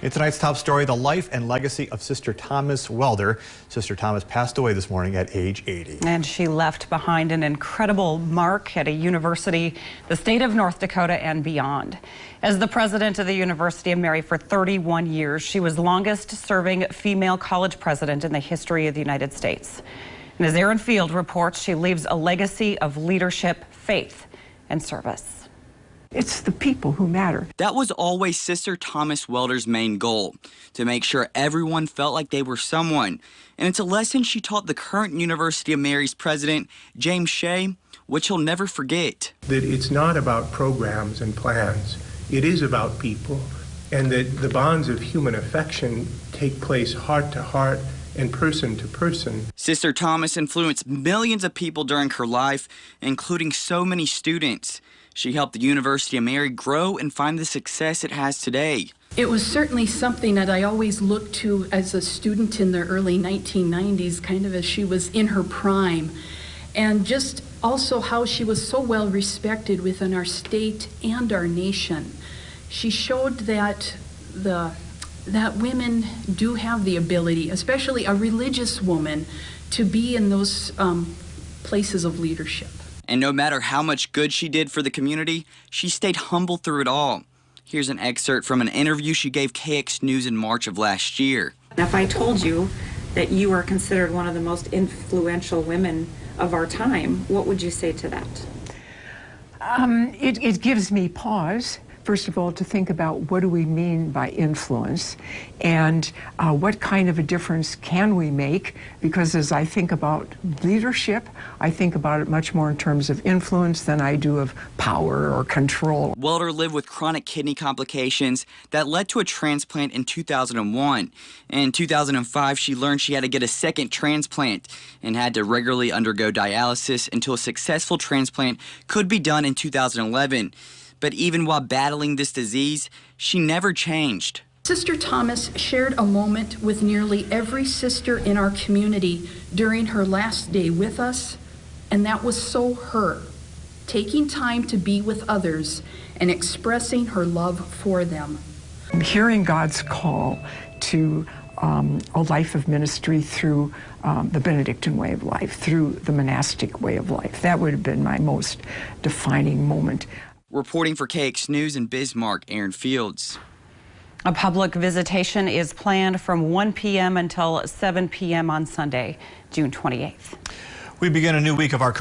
In tonight's top story, the life and legacy of Sister Thomas Welder. Sister Thomas passed away this morning at age 80. And she left behind an incredible mark at a university, the state of North Dakota and beyond. As the president of the University of Mary for 31 years, she was the longest serving female college president in the history of the United States. And as Aaron Field reports, she leaves a legacy of leadership, faith, and service. It's the people who matter. That was always Sister Thomas Welder's main goal, to make sure everyone felt like they were someone. And it's a lesson she taught the current University of Mary's president, James Shea, which he'll never forget. That it's not about programs and plans. It is about people, and that the bonds of human affection take place heart to heart and person to person. Sister Thomas influenced millions of people during her life, including so many students. She helped the University of Mary grow and find the success it has today. It was certainly something that I always looked to as a student in the early 1990s, kind of as she was in her prime. And just also how she was so well respected within our state and our nation. She showed that women do have the ability, especially a religious woman, to be in those places of leadership. And no matter how much good she did for the community, she stayed humble through it all. Here's an excerpt from an interview she gave KX News in March of last year. If I told you that you are considered one of the most influential women of our time, what would you say to that? It gives me pause, first of all, to think about what do we mean by influence and what kind of a difference can we make, because as I think about leadership, I think about it much more in terms of influence than I do of power or control. Welder lived with chronic kidney complications that led to a transplant in 2001. In 2005, she learned she had to get a second transplant and had to regularly undergo dialysis until a successful transplant could be done in 2011. But even while battling this disease, she never changed. Sister Thomas shared a moment with nearly every sister in our community during her last day with us, and that was so her, taking time to be with others and expressing her love for them. Hearing God's call to a life of ministry through the Benedictine way of life, through the monastic way of life, that would have been my most defining moment. Reporting for KX News in Bismarck, Aaron Fields. A public visitation is planned from 1 p.m. until 7 p.m. on Sunday, June 28th. We begin a new week of our